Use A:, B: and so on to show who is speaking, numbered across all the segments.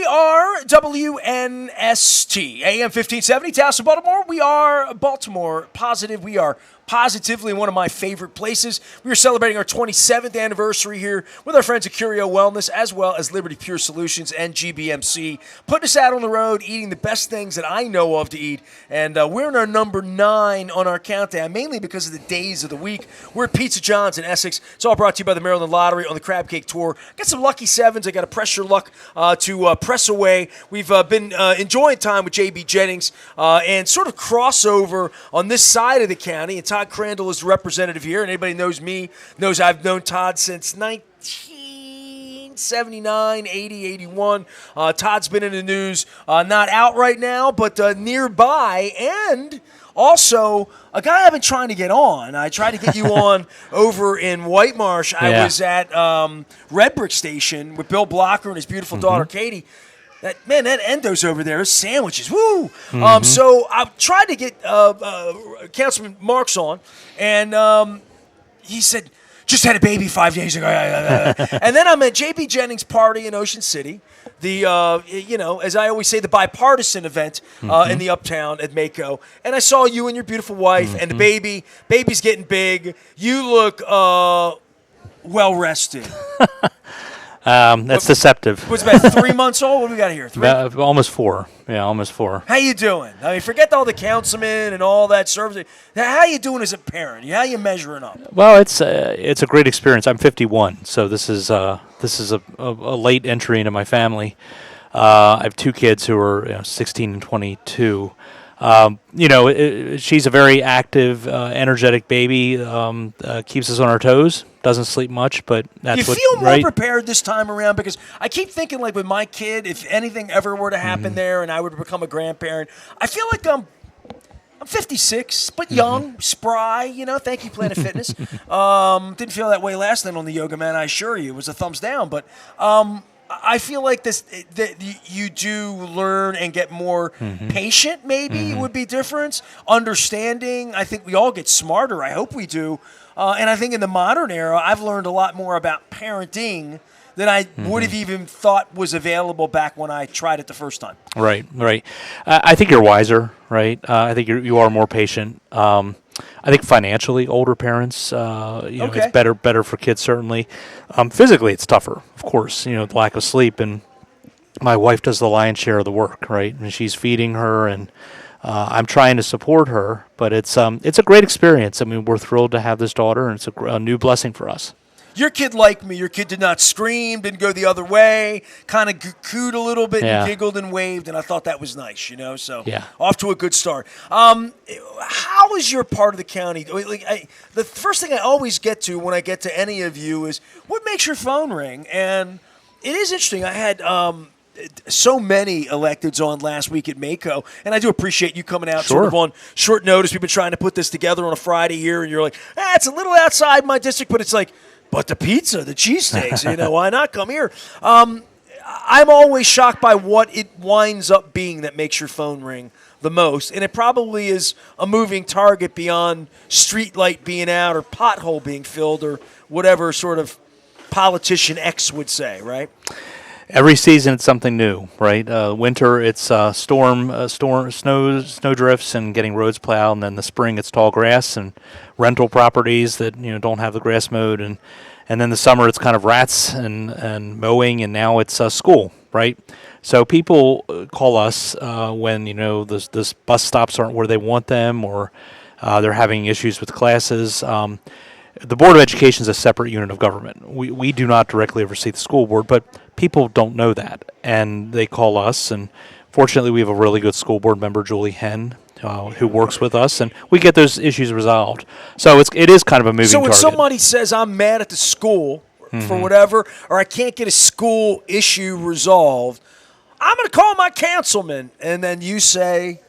A: are WNST, AM 1570, Taos, Baltimore. We are Baltimore positive. We are positively one of my favorite places. We are celebrating our 27th anniversary here with our friends at Curio Wellness, as well as Liberty Pure Solutions and GBMC, putting us out on the road, eating the best things that I know of to eat. And we're in our number 9 on our countdown, mainly because of the days of the week. We're at Pizza John's in Essex. It's all brought to you by the Maryland Lottery on the Crab Cake Tour. Got some lucky 7s. I got to press your luck to press away. We've been enjoying time with JB Jennings and sort of crossover on this side of the county. And Todd Crandall is the representative here, and anybody knows me knows I've known Todd since 1979, 80, 81. Todd's been in the news, not out right now, but nearby, and also a guy I've been trying to get on. I tried to get you on over in White Marsh. I was at Red Brick Station with Bill Blocker and his beautiful daughter, Katie. That Endo's over there. His sandwiches, woo! So I tried to get Councilman Marks on, and he said, just had a baby 5 days ago. And then I'm at JB Jennings' party in Ocean City, the, as I always say, the bipartisan event in the Uptown at Mako. And I saw you and your beautiful wife and the baby. Baby's getting big. You look well-rested.
B: That's deceptive.
A: Was about 3 months old? What do we got here? 3?
B: Almost 4. Yeah, almost 4.
A: How you doing? I mean, forget all the councilmen and all that service. How you doing as a parent? How you measuring up?
B: Well, it's a great experience. I'm 51, so this is a late entry into my family. I have 2 kids who are 16 and 22. She's a very active, energetic baby. Keeps us on our toes. Doesn't sleep much, but that's
A: you feel more prepared this time around, because I keep thinking, like with my kid, if anything ever were to happen there and I were to become a grandparent, I feel like I'm 56, but young, spry. Thank you, Planet Fitness. Didn't feel that way last night on the Yoga Man. I assure you, it was a thumbs down, but. I feel like that you do learn and get more patient, maybe would be difference. Understanding, I think we all get smarter. I hope we do. And I think in the modern era, I've learned a lot more about parenting than I would have even thought was available back when I tried it the first time.
B: Right. I think you're wiser, right? I think you are more patient. I think financially, older parents, it's better for kids, certainly. Physically, it's tougher, of course, the lack of sleep. And my wife does the lion's share of the work, right? And she's feeding her, and I'm trying to support her. But it's a great experience. I mean, we're thrilled to have this daughter, and it's a new blessing for us.
A: Your kid liked me. Your kid did not scream, didn't go the other way, kind of cooed a little bit and giggled and waved, and I thought that was nice, so off to a good start. How is your part of the county? The first thing I always get to when I get to any of you is, what makes your phone ring? And it is interesting. I had so many electeds on last week at Mako, and I do appreciate you coming out sort of on short notice. We've been trying to put this together on a Friday here, and you're like, it's a little outside my district, but it's like, but the pizza, the cheesesteaks, why not come here? I'm always shocked by what it winds up being that makes your phone ring the most. And it probably is a moving target beyond street light being out or pothole being filled or whatever sort of politician X would say, right?
B: Every season it's something new, right? Winter it's snow drifts and getting roads plowed, and then the spring it's tall grass and rental properties that don't have the grass mowed, and then the summer it's kind of rats and mowing, and now it's school, right? So people call us when this bus stops aren't where they want them, or they're having issues with classes. The Board of Education is a separate unit of government. We do not directly oversee the school board, but people don't know that, and they call us. And fortunately, we have a really good school board member, Julie Henn, who works with us, and we get those issues resolved. So it is kind of a moving target.
A: So when somebody says, I'm mad at the school for whatever, or I can't get a school issue resolved, I'm going to call my councilman, and then you say...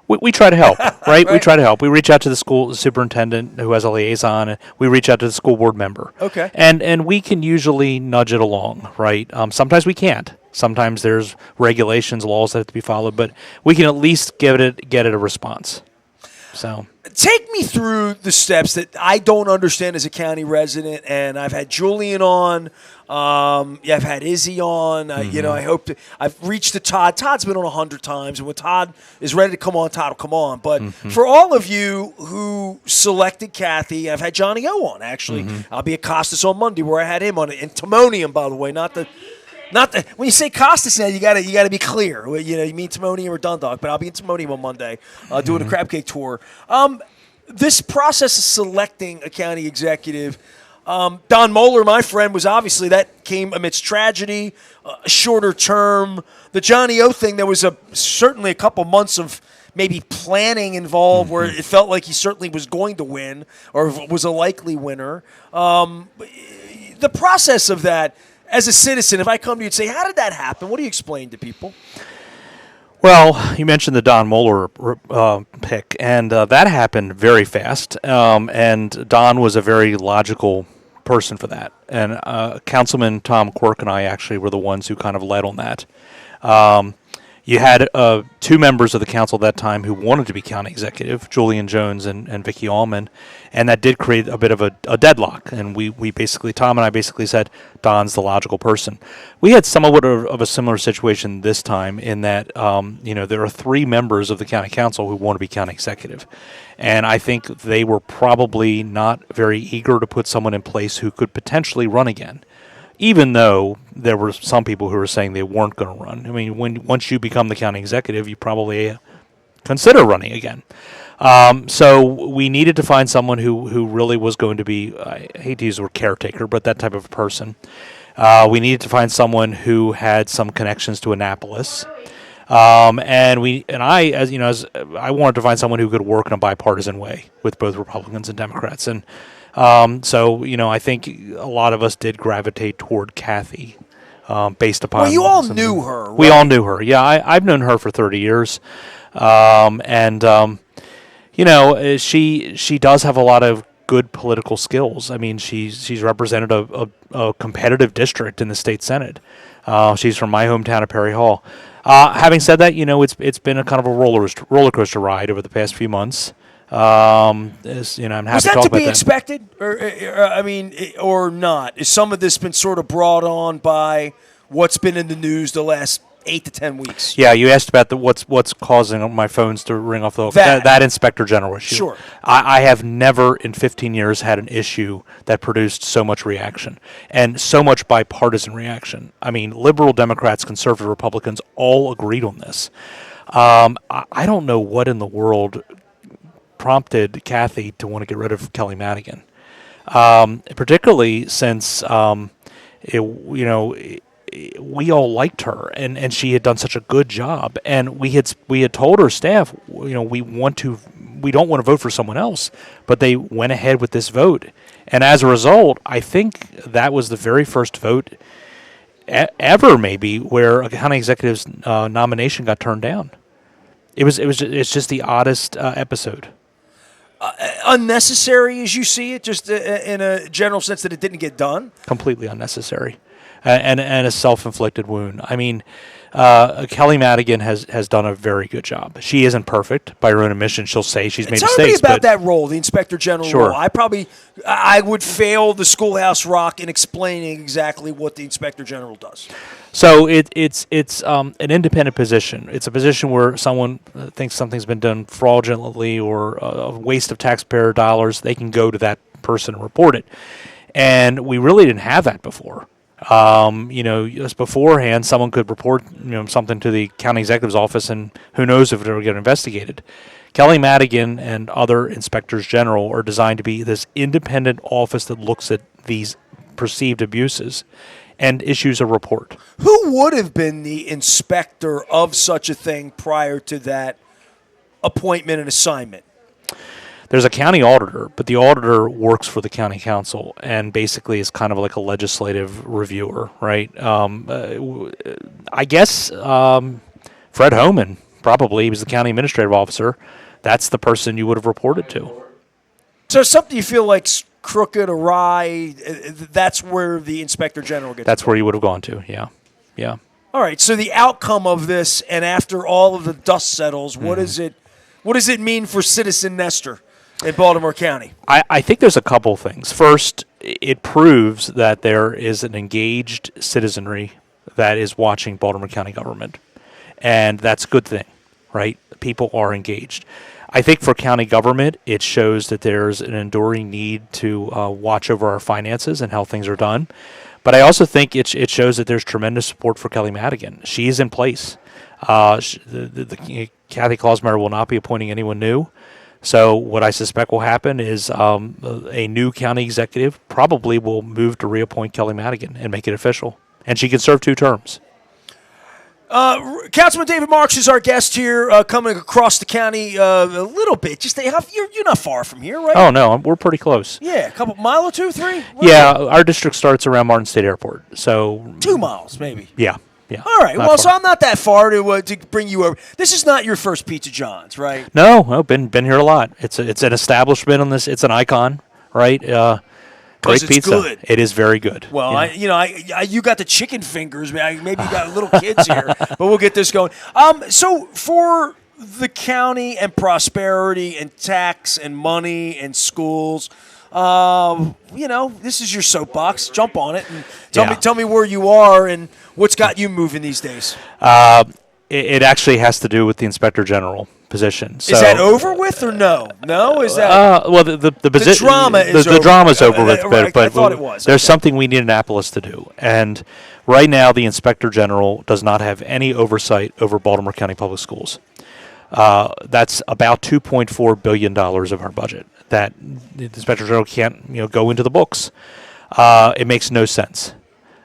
B: We try to help, right? We try to help. We reach out to the school superintendent who has a liaison, and we reach out to the school board member.
A: Okay.
B: And we can usually nudge it along, right? Sometimes we can't. Sometimes there's regulations, laws that have to be followed, but we can at least get it a response. So
A: take me through the steps that I don't understand as a county resident, and I've had Julian on I've had Izzy on. I hope to. I've reached to Todd. Todd's been on 100 times, and when Todd is ready to come on, Todd will come on. But for all of you who selected Kathy, I've had Johnny O on, actually. I'll be at Costas on Monday, where I had him on it. And Timonium, by the way, not the. When you say Costas now, you gotta be clear. You mean Timonium or Dundalk, but I'll be in Timonium on Monday doing a crab cake tour. This process of selecting a county executive, Don Moeller, my friend, was obviously that came amidst tragedy, shorter term. The Johnny O thing, there was certainly a couple months of maybe planning involved where it felt like he certainly was going to win or was a likely winner. The process of that, as a citizen, if I come to you and say, how did that happen? What do you explain to people?
B: Well, you mentioned the Don Moeller pick, and that happened very fast. And Don was a very logical person for that. And Councilman Tom Quirk and I actually were the ones who kind of led on that. You had two members of the council at that time who wanted to be county executive, Julian Jones and Vicky Allman, and that did create a bit of a deadlock. And we basically, Tom and I basically said, Don's the logical person. We had somewhat of a similar situation this time in that, there are three members of the county council who want to be county executive. And I think they were probably not very eager to put someone in place who could potentially run again, even though there were some people who were saying they weren't going to run. I mean, once you become the county executive, you probably consider running again. So we needed to find someone who really was going to be, I hate to use the word caretaker, but that type of person. We needed to find someone who had some connections to Annapolis. I wanted to find someone who could work in a bipartisan way with both Republicans and Democrats. And I think a lot of us did gravitate toward Kathy based upon...
A: Well, you all knew her, right?
B: We all knew her. Yeah, I've known her for 30 years. She does have a lot of good political skills. I mean, she's represented a competitive district in the state Senate. She's from my hometown of Perry Hall. Having said that, it's been a kind of a roller coaster ride over the past few months. I'm happy
A: Was
B: to talk
A: that
B: about
A: to be
B: that.
A: expected, or not? Is some of this been sort of brought on by what's been in the news the last 8 to 10 weeks?
B: Yeah, you asked about what's causing my phones to ring off the hook. That Inspector General issue.
A: Sure.
B: I have never in 15 years had an issue that produced so much reaction and so much bipartisan reaction. I mean, liberal Democrats, conservative Republicans all agreed on this. I don't know what in the world prompted Kathy to want to get rid of Kelly Madigan, particularly since we all liked her and she had done such a good job, and we had told her staff, we don't want to vote for someone else, but they went ahead with this vote, and as a result, I think that was the very first vote ever maybe where a county executive's nomination got turned down. It's just the oddest episode.
A: Unnecessary as you see it, just in a general sense that it didn't get done?
B: Completely unnecessary. And a self-inflicted wound. I mean, Kelly Madigan has done a very good job. She isn't perfect by her own admission. She'll say she's made mistakes.
A: Tell me about that role, the Inspector General
B: Sure.
A: role. I would fail the Schoolhouse Rock in explaining exactly what the Inspector General does.
B: So it's an independent position. It's a position where someone thinks something's been done fraudulently or a waste of taxpayer dollars. They can go to that person and report it. And we really didn't have that before. Just beforehand, someone could report something to the county executive's office, and who knows if it will get investigated. Kelly Madigan and other inspectors general are designed to be this independent office that looks at these perceived abuses and issues a report.
A: Who would have been the inspector of such a thing prior to that appointment and assignment?
B: There's a county auditor, but the auditor works for the county council and basically is kind of like a legislative reviewer, right? I guess Fred Homan, probably, he was the county administrative officer. That's the person you would have reported to.
A: So something you feel like's crooked, awry, that's where the Inspector General gets.
B: That's where you would have gone to, yeah.
A: All right, so the outcome of this, and after all of the dust settles, what does it mean for Citizen Nestor? in Baltimore County?
B: I think there's a couple things. First, it proves that there is an engaged citizenry that is watching Baltimore County government, and that's a good thing, right? People are engaged. I think for county government, it shows that there's an enduring need to watch over our finances and how things are done. But I also think it shows that there's tremendous support for Kelly Madigan. She's in place. The Kathy Klausmeier will not be appointing anyone new. So what I suspect will happen is a new county executive probably will move to reappoint Kelly Madigan and make it official. And she can serve 2 terms.
A: Councilman David Marks is our guest here, coming across the county a little bit. You're not far from here, right?
B: Oh, no, we're pretty close.
A: Yeah, a couple mile or 2, 3?
B: Our district starts around Martin State Airport. So
A: 2 miles, maybe.
B: Yeah.
A: All right. Well, so I'm not that far to bring you over. This is not your first Pizza John's, right?
B: No, been here a lot. It's an establishment on this. It's an icon, right? Great pizza.
A: Good.
B: It is very good.
A: Well, you got the chicken fingers. Maybe you got little kids here, but we'll get this going. So for the county and prosperity and tax and money and schools, this is your soapbox. Jump on it and tell me where you are and what's got you moving these days.
B: It actually has to do with the Inspector General position. So,
A: is that over with or no? No, is that?
B: Well, the position, the drama's over with, but
A: I thought it was.
B: There's something we need Annapolis to do, and right now the Inspector General does not have any oversight over Baltimore County Public Schools. That's about $2.4 billion of our budget that the Inspector General can't go into the books. It makes no sense.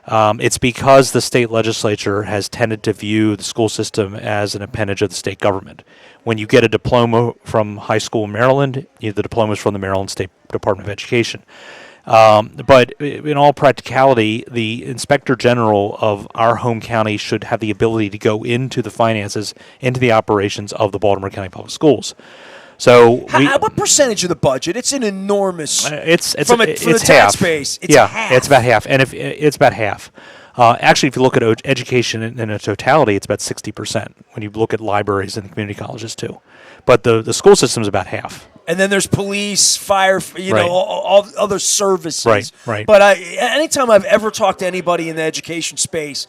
B: It's because the state legislature has tended to view the school system as an appendage of the state government. When you get a diploma from high school in Maryland, the diploma is from the Maryland State Department of Education. But in all practicality, the Inspector General of our home county should have the ability to go into the finances, into the operations of the Baltimore County Public Schools. So
A: what percentage of the budget? It's an enormous.
B: It's
A: from the
B: half.
A: tax base. It's half.
B: It's about half, and it's about half. Actually, if you look at education in a totality, it's about 60%. When you look at libraries and community colleges too, but the school system is about half.
A: And then there's police, fire, all other services.
B: Right.
A: But anytime I've ever talked to anybody in the education space,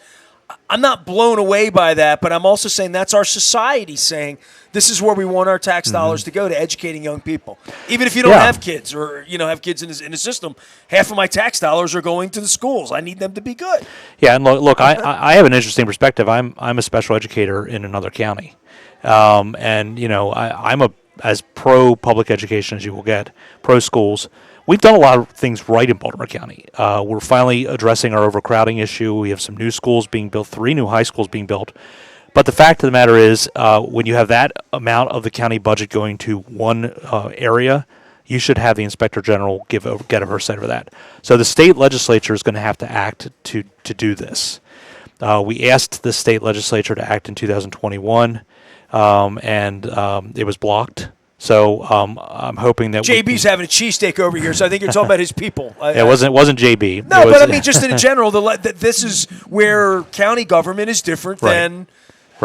A: I'm not blown away by that, but I'm also saying that's our society saying this is where we want our tax dollars to go, to educating young people. Even if you don't have kids or have kids in the system, half of my tax dollars are going to the schools. I need them to be good.
B: Yeah, and look, I have an interesting perspective. I'm a special educator in another county, and I'm as pro public education as you will get, pro schools. We've done a lot of things right in Baltimore County. We're finally addressing our overcrowding issue. We have some new schools being built, 3 new high schools being built. But the fact of the matter is, when you have that amount of the county budget going to one area, you should have the Inspector General get oversight over that. So the state legislature is going to have to act to do this. We asked the state legislature to act in 2021, and it was blocked. So I'm hoping that
A: JB's having a cheesesteak over here, so I think you're talking about his people.
B: It wasn't JB.
A: No, but I mean, just in general, this is where county government is different than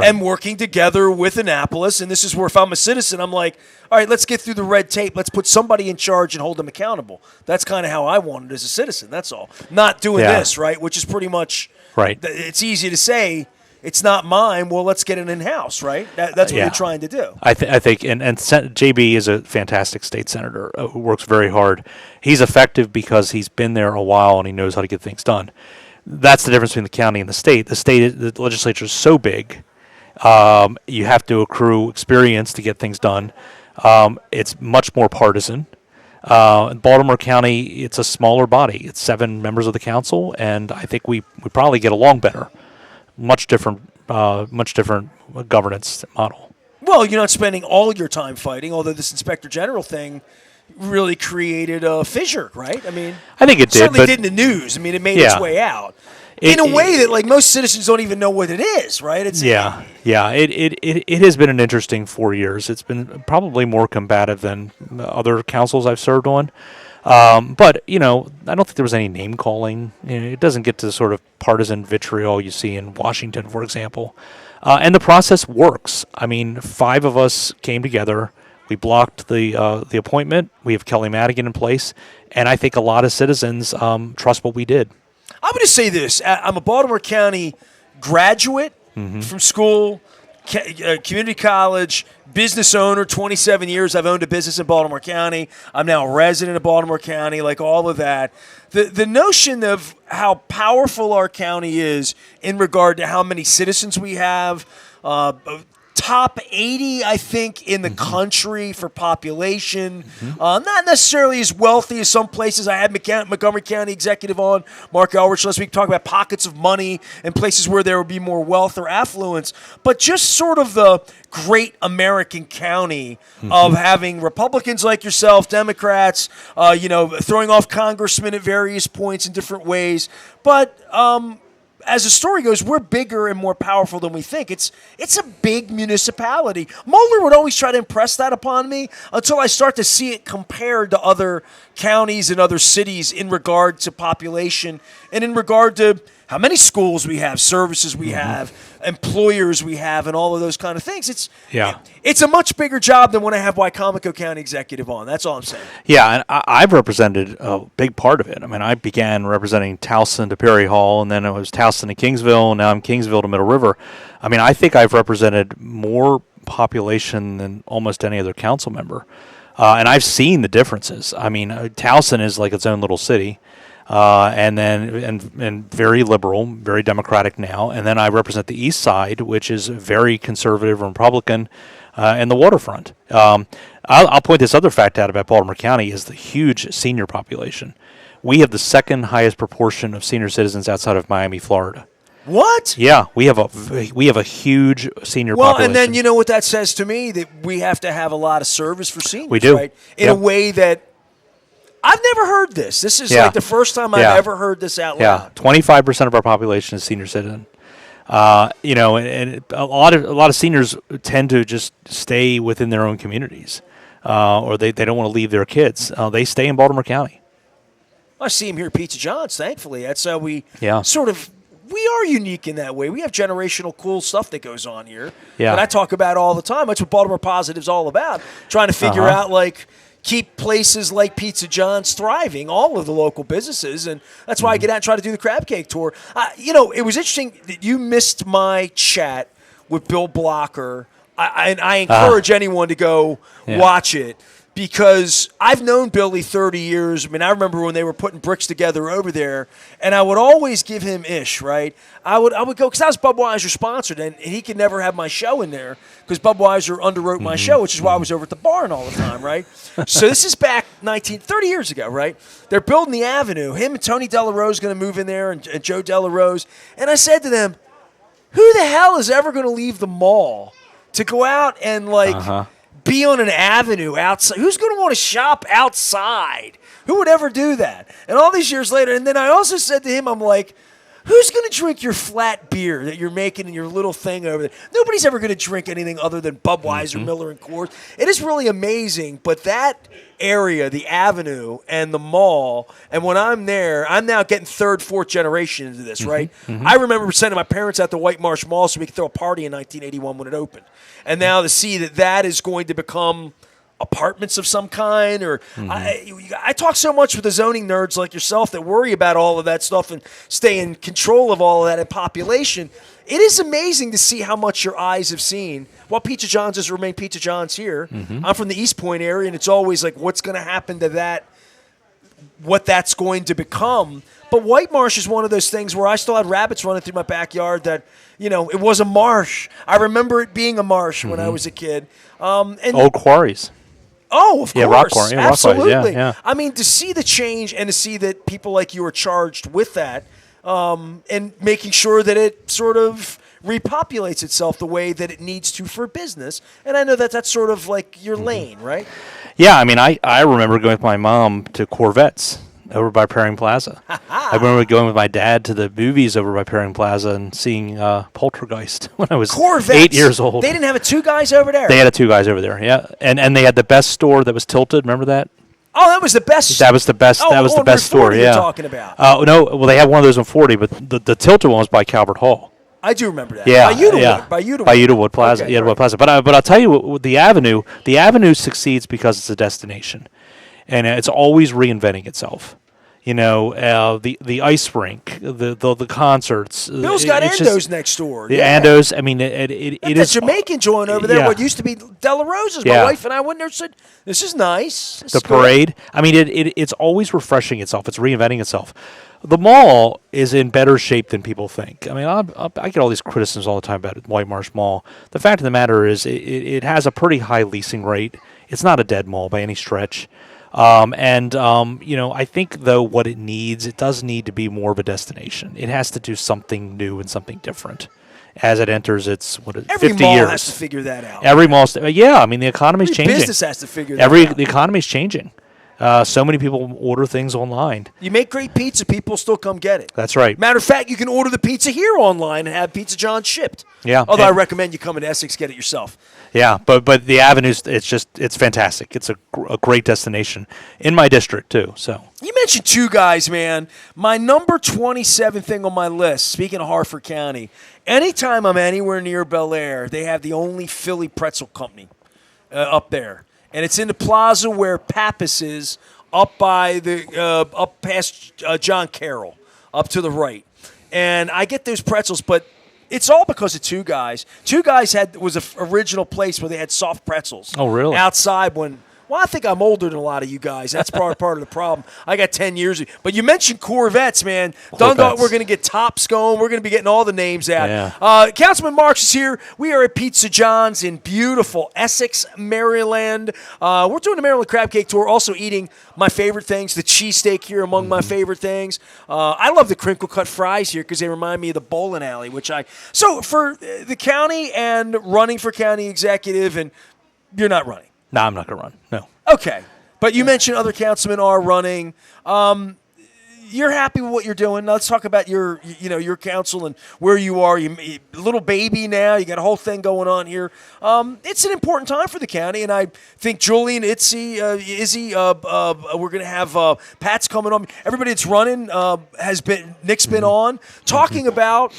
A: and working together with Annapolis. And this is where, if I'm a citizen, I'm like, all right, let's get through the red tape. Let's put somebody in charge and hold them accountable. That's kind of how I want it as a citizen. That's all. Not doing this, right? Which is pretty much
B: right.
A: It's easy to say. It's not mine. Well, let's get it in-house, right? That's what you're trying to do.
B: I think, and JB is a fantastic state senator who works very hard. He's effective because he's been there a while and he knows how to get things done. That's the difference between the county and the state. The legislature is so big, you have to accrue experience to get things done. It's much more partisan. In Baltimore County, it's a smaller body. It's 7 members of the council, and I think we probably get along better. Much different governance model.
A: Well, you're not spending all your time fighting, although this Inspector General thing really created a fissure, right? I mean,
B: I think it did.
A: Certainly did in the news. I mean, it made its way out in a way that, like, most citizens don't even know what it is, right? It
B: has been an interesting 4 years. It's been probably more combative than other councils I've served on. But, I don't think there was any name calling. It doesn't get to the sort of partisan vitriol you see in Washington, for example. And the process works. I mean, 5 of us came together. We blocked the appointment. We have Kelly Madigan in place, and I think a lot of citizens trust what we did.
A: I'm going to say this. I'm a Baltimore County graduate from school, community college, business owner, 27 years. I've owned a business in Baltimore County. I'm now a resident of Baltimore County, like all of that. The notion of how powerful our county is in regard to how many citizens we have, top 80, I think, in the country for population. Not necessarily as wealthy as some places. I had Montgomery County executive on, Mark Elrich, last week, talking about pockets of money and places where there would be more wealth or affluence. But just sort of the great American county of having Republicans like yourself, Democrats, throwing off congressmen at various points in different ways. But as the story goes, we're bigger and more powerful than we think. It's a big municipality. Mueller would always try to impress that upon me until I start to see it compared to other counties and other cities in regard to population and in regard to how many schools we have, services we have, employers we have, and all of those kind of things. It's a much bigger job than when I have Wycomico County executive on. That's all I'm saying.
B: Yeah, and I've represented a big part of it. I mean, I began representing Towson to Perry Hall, and then it was Towson to Kingsville, and now I'm Kingsville to Middle River. I mean, I think I've represented more population than almost any other council member. And I've seen the differences. I mean, Towson is like its own little city. And very liberal, very Democratic now. And then I represent the East Side, which is very conservative and Republican, and the waterfront. I'll point this other fact out about Baltimore County is the huge senior population. We have the second highest proportion of senior citizens outside of Miami, Florida.
A: What?
B: Yeah, we have a huge senior population.
A: Well, and then you know what that says to me, that we have to have a lot of service for seniors.
B: We do,
A: right? In a way that I've never heard this. This is like the first time I've ever heard this out loud.
B: 25% of our population is senior citizen. And a lot of seniors tend to just stay within their own communities, or they don't want to leave their kids. They stay in Baltimore County.
A: I see them here at Pizza John's, thankfully. That's how we sort of – we are unique in that way. We have generational cool stuff that goes on here that I talk about all the time. That's what Baltimore Positive's all about, trying to figure out, like – keep places like Pizza John's thriving, all of the local businesses, and that's why I get out and try to do the crab cake tour. It was interesting that you missed my chat with Bill Blocker. I encourage anyone to go watch it, because I've known Billy 30 years. I mean, I remember when they were putting bricks together over there, and I would always give him ish, right? I would go, because that was Budweiser sponsored, and he could never have my show in there because Budweiser underwrote my show, which is why I was over at the barn all the time, right? So this is back 30 years ago, right? They're building the Avenue. Him and Tony Delarose going to move in there, and Joe Delarose. And I said to them, who the hell is ever going to leave the mall to go out and, be on an avenue outside? Who's going to want to shop outside? Who would ever do that? And all these years later, and then I also said to him, I'm like, who's going to drink your flat beer that you're making in your little thing over there? Nobody's ever going to drink anything other than Budweiser, Miller, and Coors. It is really amazing, but that area, the Avenue and the mall, and when I'm there, I'm now getting third, fourth generation into this, right? I remember sending my parents out to White Marsh Mall so we could throw a party in 1981 when it opened. And now to see that is going to become apartments of some kind, or I talk so much with the zoning nerds like yourself that worry about all of that stuff and stay in control of all of that in population. It is amazing to see how much your eyes have seen. While Pizza John's has remained Pizza John's here, I'm from the East Point area, and it's always like, what's going to happen to that, what that's going to become. But White Marsh is one of those things where I still had rabbits running through my backyard that, it was a marsh. I remember it being a marsh when I was a kid. And
B: old quarries.
A: Oh, of course.
B: Rock quarry,
A: absolutely.
B: Rock quarries,
A: I mean, to see the change and to see that people like you are charged with that, and making sure that it sort of repopulates itself the way that it needs to for business. And I know that that's sort of like your lane, right?
B: Yeah, I mean, I remember going with my mom to Corvettes over by Perring Plaza. I remember going with my dad to the movies over by Perring Plaza and seeing Poltergeist when I was
A: Corvettes.
B: 8 years old.
A: They didn't have two guys over there.
B: They had two guys over there, yeah. And they had the best store that was tilted. Remember that?
A: Oh, that was the best.
B: That was the best.
A: Oh,
B: that was the best store.
A: You're talking about.
B: No, well, they had one of those on 40, but the tilted one was by Calvert Hall.
A: I do remember that.
B: Yeah,
A: By
B: Udawood Plaza.
A: Okay,
B: Udawood Plaza. But I'll tell you, the avenue succeeds because it's a destination, and it's always reinventing itself. The ice rink, the concerts.
A: Bill's got Ando's next door.
B: The Ando's. I mean, it is
A: a Jamaican joint over there. What used to be De La Rosa's. My wife and I went there and said, "This is nice."
B: The parade. I mean, it's always refreshing itself. It's reinventing itself. The mall is in better shape than people think. I mean, I get all these criticisms all the time about White Marsh Mall. The fact of the matter is, it has a pretty high leasing rate. It's not a dead mall by any stretch. I think, though, what it does need to be more of a destination. It has to do something new and something different as it enters its 50 years.
A: Every mall has to figure that out.
B: Every mall, yeah. I mean, the economy's changing.
A: Business has to figure that out.
B: The economy's changing. So many people order things online.
A: You make great pizza, people still come get it.
B: That's right.
A: Matter of fact, you can order the pizza here online and have Pizza John shipped.
B: Yeah.
A: Although I recommend you come to Essex, get it yourself.
B: Yeah, but the avenues, it's fantastic. It's a great destination in my district too. So
A: you mentioned two guys, man. My number 27 thing on my list. Speaking of Harford County, anytime I'm anywhere near Bel Air, they have the only Philly pretzel company up there, and it's in the plaza where Pappas is, up by up past John Carroll, up to the right. And I get those pretzels, but it's all because of two guys. Two guys was an original place where they had soft pretzels.
B: Oh, really?
A: Outside when. Well, I think I'm older than a lot of you guys. That's part of the problem. I got 10 years. But you mentioned Corvettes, man. Dundalk, we're going to get Tops going. We're going to be getting all the names out.
B: Yeah.
A: Councilman Marks is here. We are at Pizza John's in beautiful Essex, Maryland. We're doing the Maryland Crab Cake Tour, also eating my favorite things, the cheesesteak here among my favorite things. I love the crinkle cut fries here because they remind me of the bowling alley, So for the county and running for county executive, and you're not running.
B: No, I'm not going to run. No.
A: Okay. But you mentioned other councilmen are running. You're happy with what you're doing. Now let's talk about your council and where you are. You little baby now. You got a whole thing going on here. It's an important time for the county, and I think Julie and Izzy, we're going to have Pat's coming on. Everybody that's running Nick's been on talking about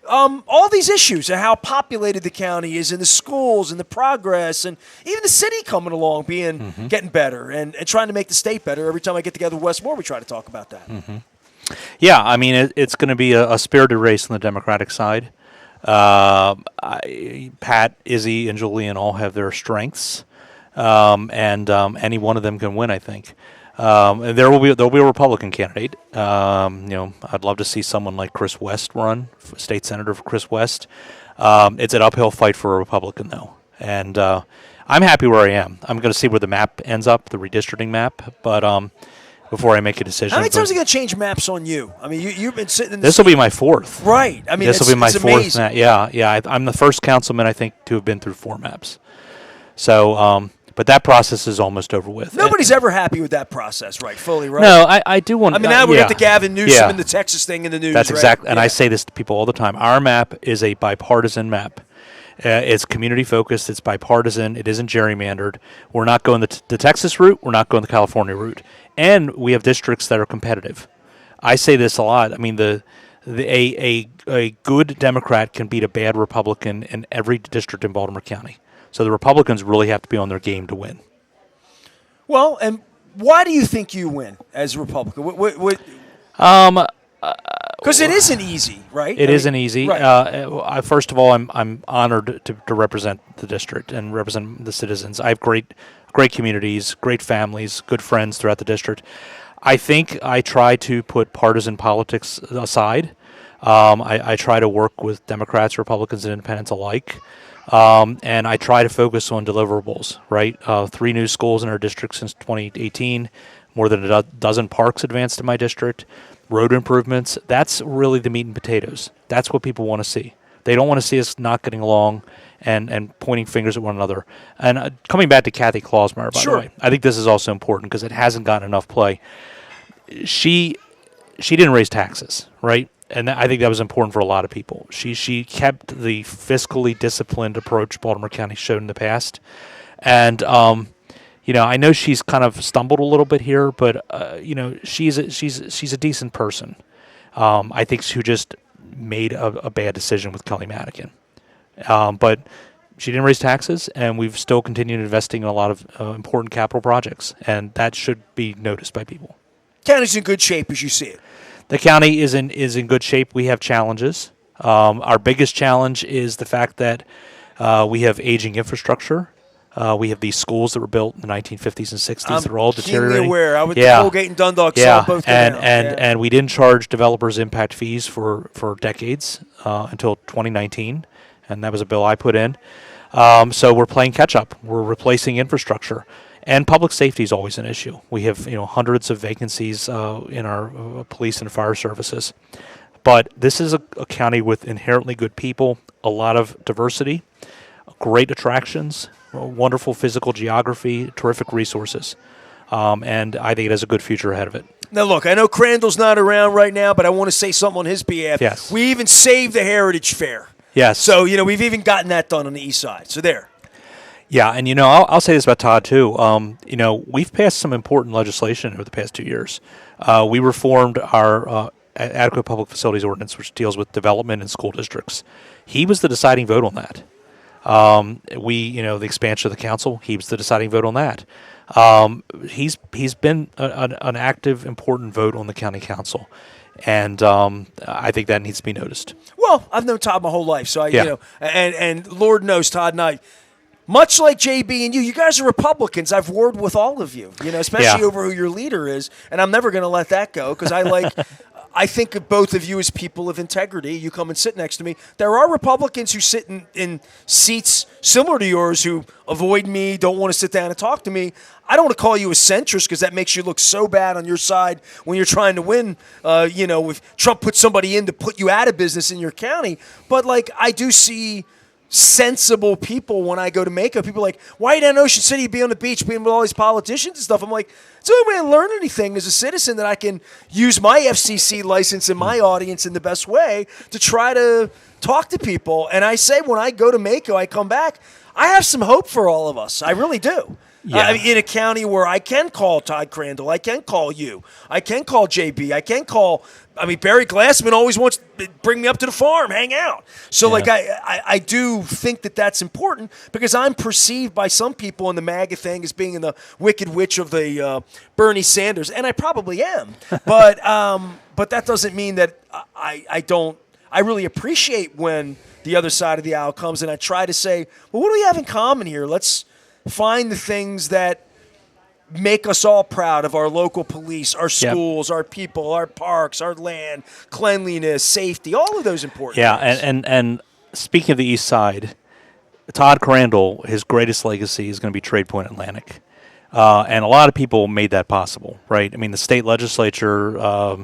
A: all these issues and how populated the county is, and the schools and the progress, and even the city coming along, getting better and trying to make the state better. Every time I get together with Westmore, we try to talk about that.
B: Mm-hmm. Yeah, I mean, it's going to be a spirited race on the Democratic side. Pat, Izzy, and Julian all have their strengths, and any one of them can win, I think. There'll be a Republican candidate. I'd love to see someone like Chris West run, state senator for Chris West. It's an uphill fight for a Republican, though, and I'm happy where I am. I'm going to see where the map ends up, the redistricting map, but before I make a decision.
A: How many times are you going to change maps on you? I mean, you've been sitting in
B: this will be my fourth.
A: Right. I mean,
B: this will be my fourth
A: amazing.
B: map. Yeah. I'm the first councilman, I think, to have been through 4 maps. So, but that process is almost over with.
A: Nobody's ever happy with that process, right? Fully, right?
B: No, I do want.
A: I mean, now we got the Gavin Newsom and the Texas thing in the news.
B: That's
A: right?
B: exactly, and I say this to people all the time. Our map is a bipartisan map. It's community focused. It's bipartisan. It isn't gerrymandered. We're not going the Texas route. We're not going the California route, and we have districts that are competitive. I say this a lot. I mean, a good Democrat can beat a bad Republican in every district in Baltimore County. So the Republicans really have to be on their game to win.
A: Well, and why do you think you win as a Republican? Because it isn't easy, right?
B: It isn't easy.
A: Right.
B: First of all, I'm honored to represent the district and represent the citizens. I have great communities, great families, good friends throughout the district. I think I try to put partisan politics aside. I try to work with Democrats, Republicans, and independents alike. And I try to focus on deliverables, right? 3 new schools in our district since 2018, more than a dozen parks advanced in my district, road improvements. That's really the meat and potatoes. That's what people want to see. They don't want to see us not getting along and pointing fingers at one another. And coming back to Kathy Klausmeyer, by the way, I think this is also important because it hasn't gotten enough play. She didn't raise taxes, right? And I think that was important for a lot of people. She kept the fiscally disciplined approach Baltimore County showed in the past. And, I know she's kind of stumbled a little bit here, but, she's a decent person. I think she just made a bad decision with Kelly Madigan. But she didn't raise taxes, and we've still continued investing in a lot of important capital projects, and that should be noticed by people.
A: County's in good shape as you see it.
B: The county is in good shape. We have challenges. Our biggest challenge is the fact that we have aging infrastructure. We have these schools that were built in the 1950s and 60s that are all deteriorating.
A: I'm aware. I went to Colgate and Dundalk, saw both go down.
B: And we didn't charge developers impact fees for decades until 2019, and that was a bill I put in. So we're playing catch up. We're replacing infrastructure, and public safety is always an issue. We have hundreds of vacancies in our police and fire services, but this is a county with inherently good people, a lot of diversity, great attractions, wonderful physical geography, terrific resources, and I think it has a good future ahead of it.
A: Now, look, I know Crandall's not around right now, but I want to say something on his behalf.
B: Yes.
A: We even saved the Heritage Fair.
B: Yes.
A: So, we've even gotten that done on the east side. So there.
B: Yeah, and I'll say this about Todd too. We've passed some important legislation over the past 2 years. We reformed our adequate public facilities ordinance, which deals with development in school districts. He was the deciding vote on that. The expansion of the council, he was the deciding vote on that. He's been an active, important vote on the county council. And I think that needs to be noticed.
A: Well, I've known Todd my whole life, so and Lord knows Todd and I, much like JB and you guys are Republicans. I've warred with all of you, especially over who your leader is, and I'm never going to let that go because I think of both of you as people of integrity. You come and sit next to me. There are Republicans who sit in seats similar to yours who avoid me, don't want to sit down and talk to me. I don't want to call you a centrist because that makes you look so bad on your side when you're trying to win, if Trump put somebody in to put you out of business in your county. But, I do see sensible people when I go to Mako. People are like, why are you down in Ocean City, be on the beach, being with all these politicians and stuff? I'm like, it's the only way I learn anything as a citizen that I can use my FCC license and my audience in the best way to try to talk to people. And I say when I go to Mako, I come back, I have some hope for all of us. I really do.
B: Yeah.
A: In a county where I can call Todd Crandall, I can call you, I can call JB, I can call, Barry Glassman always wants to bring me up to the farm, hang out. So, I do think that that's important because I'm perceived by some people in the MAGA thing as being in the wicked witch of the Bernie Sanders, and I probably am. But that doesn't mean that I really appreciate when the other side of the aisle comes, and I try to say, well, what do we have in common here? Let's find the things that make us all proud of our local police, our schools, our people, our parks, our land, cleanliness, safety, all of those important things.
B: And speaking of the East Side, Todd Crandall, his greatest legacy is going to be Trade Point Atlantic. And a lot of people made that possible, right? The state legislature,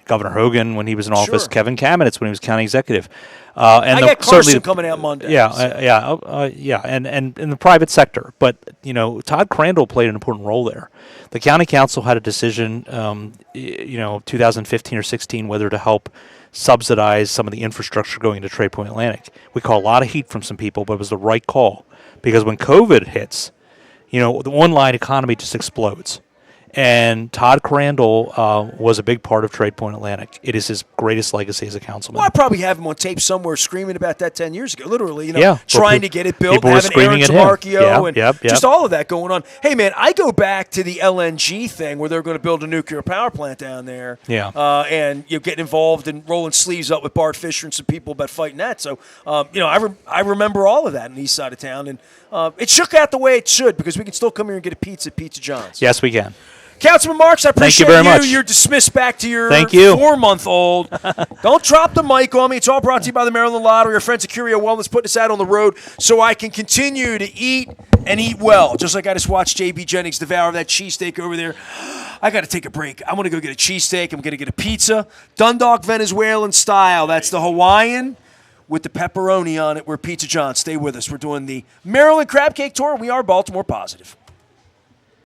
B: Governor Hogan when he was in office, Kevin Kamenetz when he was county executive. And
A: I got Carson coming out Monday.
B: And in the private sector. But, Todd Crandall played an important role there. The county council had a decision, 2015 or 16, whether to help subsidize some of the infrastructure going into Trade Point Atlantic. We caught a lot of heat from some people, but it was the right call. Because when COVID hits, the online economy just explodes. And Todd Crandall was a big part of Trade Point Atlantic. It is his greatest legacy as a councilman.
A: Well, I probably have him on tape somewhere screaming about that 10 years ago, literally, trying to get it built,
B: having
A: Aaron Tamarchio and just all of that going on. Hey, man, I go back to the LNG thing where they're going to build a nuclear power plant down there. And getting involved and rolling sleeves up with Bart Fisher and some people about fighting that. So, I remember all of that in the east side of town. And it shook out the way it should because we can still come here and get a pizza at Pizza John's.
B: Yes, we can.
A: Councilman Marks, I appreciate
B: you very much.
A: You're dismissed back to your
B: Thank you.
A: 4-month-old. Don't drop the mic on me. It's all brought to you by the Maryland Lottery. Our friends at Curio Wellness putting us out on the road so I can continue to eat and eat well. Just like I just watched J.B. Jennings devour that cheesesteak over there. I got to take a break. I'm going to go get a cheesesteak. I'm going to get a pizza. Dundalk Venezuelan style. That's the Hawaiian with the pepperoni on it. We're Pizza John's. Stay with us. We're doing the Maryland Crab Cake Tour. We are Baltimore Positive.